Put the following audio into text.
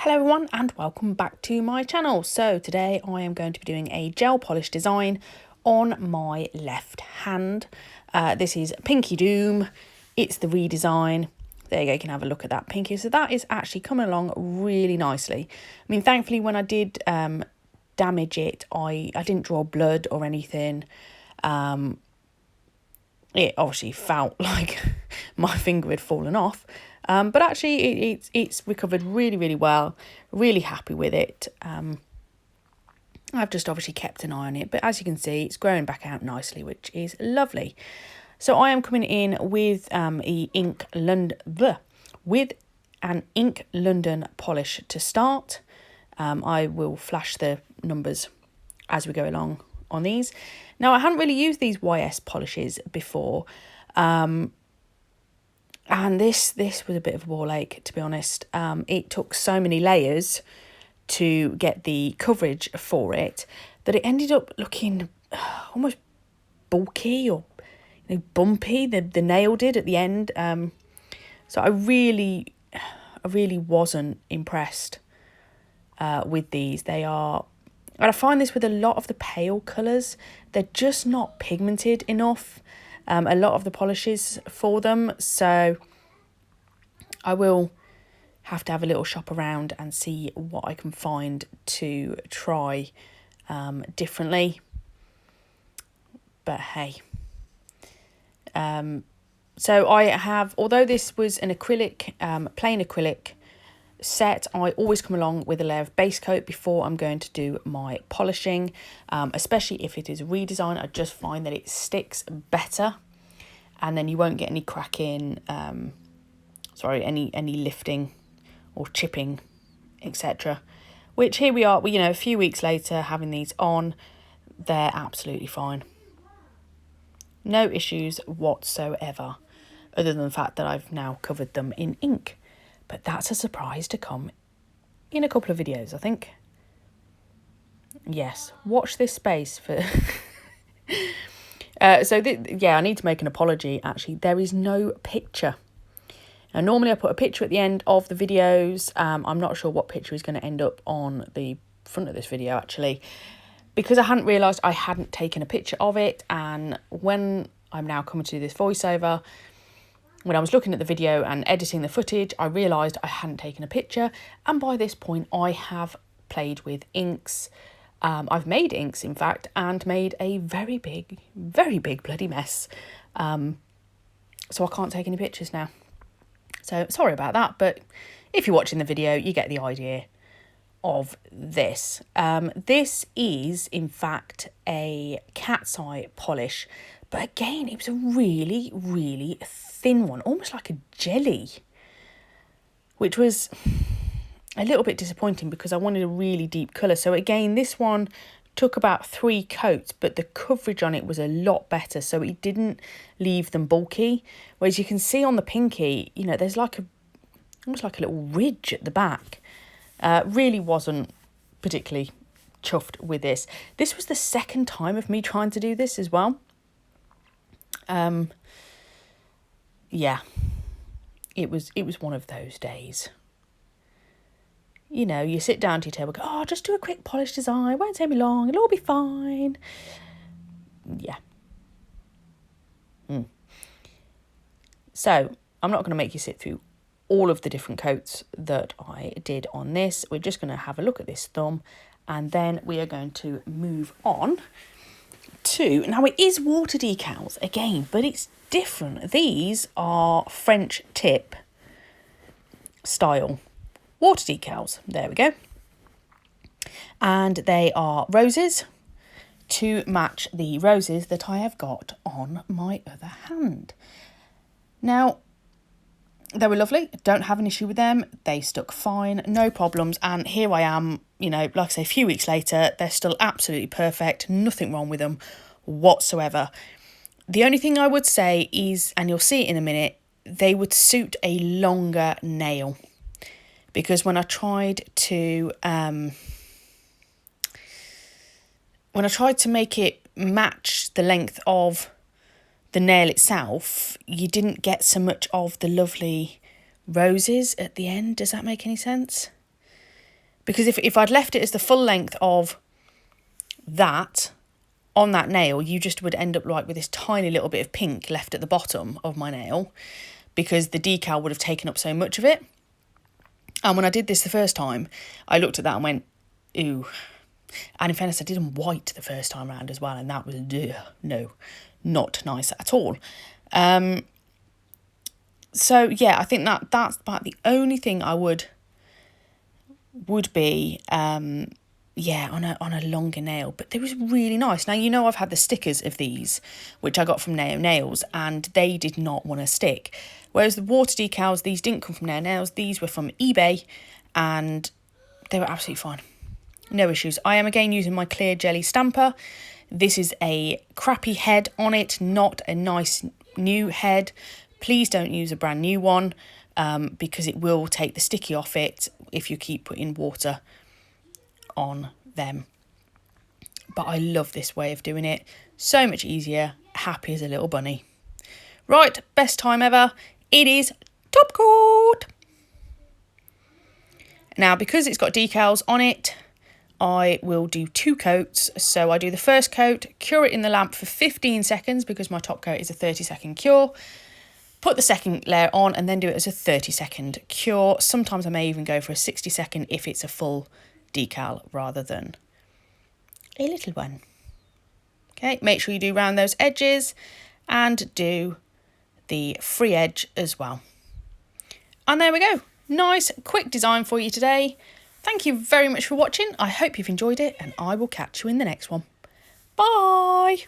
Hello everyone and welcome back to my channel. So today I am going to be doing a gel polish design on my left hand. This is Pinky Doom. It's the redesign. There you go, you can have a look at that pinky. So that is actually coming along really nicely. I mean, thankfully when I did damage it, I didn't draw blood or anything. It obviously felt like my finger had fallen off. But actually it's recovered really well. Really happy with it. I've just obviously kept an eye on it, but as you can see, it's growing back out nicely, which is lovely. So I am coming in with an Ink London polish to start. I will flash the numbers as we go along on these. Now, I hadn't really used these YS polishes before. And this was a bit of a ball ache, to be honest. It took so many layers to get the coverage for it that it ended up looking almost bulky or bumpy. The nail did at the end. So I really wasn't impressed with these. They are, and I find this with a lot of the pale colours, they're just not pigmented enough. A lot of the polishes for them, so I will have to have a little shop around and see what I can find to try differently. But hey, so I have, although this was an acrylic, plain acrylic set, I always come along with a layer of base coat before I'm going to do my polishing, especially if it is a redesign. I just find that it sticks better and then you won't get any cracking, any lifting or chipping, etc. Which here we are, a few weeks later having these on, they're absolutely fine. No issues whatsoever, other than the fact that I've now covered them in ink. But that's a surprise to come in a couple of videos, I think. Yes, watch this space for... I need to make an apology, actually. There is no picture. Now, normally I put a picture at the end of the videos. I'm not sure what picture is going to end up on the front of this video, actually, because I hadn't realised I hadn't taken a picture of it. And when I'm now coming to do this voiceover, when I was looking at the video and editing the footage, I realised I hadn't taken a picture. And by this point, I have played with inks. I've made inks, in fact, and made a very big bloody mess. So I can't take any pictures now. So sorry about that, but if you're watching the video, you get the idea of this. This is, in fact, a cat's eye polish. But again, it was a really thin one, almost like a jelly, which was a little bit disappointing because I wanted a really deep colour. So again, this one took about 3 coats, but the coverage on it was a lot better, so it didn't leave them bulky. Whereas you can see on the pinky, there's almost like a little ridge at the back. Really wasn't particularly chuffed with this. This was the second time of me trying to do this as well. Yeah, it was one of those days. You sit down to your table, go, oh, just do a quick polish design, won't take me long, it'll all be fine. Yeah. So I'm not going to make you sit through all of the different coats that I did on this. We're just going to have a look at this thumb, and then we are going to move on to, now it is water decals again, but it's different. These are French tip style water decals. There we go. And they are roses to match the roses that I have got on my other hand. Now, they were lovely. Don't have an issue with them. They stuck fine, no problems. And here I am, like I say, a few weeks later, they're still absolutely perfect. Nothing wrong with them whatsoever. The only thing I would say is, and you'll see it in a minute, they would suit a longer nail. Because when I tried to make it match the length of the nail itself, you didn't get so much of the lovely roses at the end. Does that make any sense? Because if I'd left it as the full length of that on that nail, you just would end up like with this tiny little bit of pink left at the bottom of my nail, because the decal would have taken up so much of it. And when I did this the first time, I looked at that and went, ooh. And in fairness, I did them white the first time around as well, and that was, no, not nice at all. So yeah, I think that's about the only thing I would be yeah, on a longer nail. But they was really nice. Now, you know, I've had the stickers of these, which I got from Nail Nails, and they did not want to stick. Whereas the water decals, these didn't come from Nail Nails. These were from eBay, and they were absolutely fine. No issues. I am again using my clear jelly stamper. This is a crappy head on it, not a nice new head. Please don't use a brand new one, because it will take the sticky off it if you keep putting water on them. But I love this way of doing it. So much easier. Happy as a little bunny. Right, best time ever. It is top coat. Now, because it's got decals on it, I will do 2 coats. So I do the first coat, cure it in the lamp for 15 seconds because my top coat is a 30-second cure. Put the second layer on and then do it as a 30-second cure. Sometimes I may even go for a 60-second if it's a full decal rather than a little one. Okay, make sure you do round those edges and do the free edge as well. And there we go. Nice, quick design for you today. Thank you very much for watching. I hope you've enjoyed it, and I will catch you in the next one. Bye.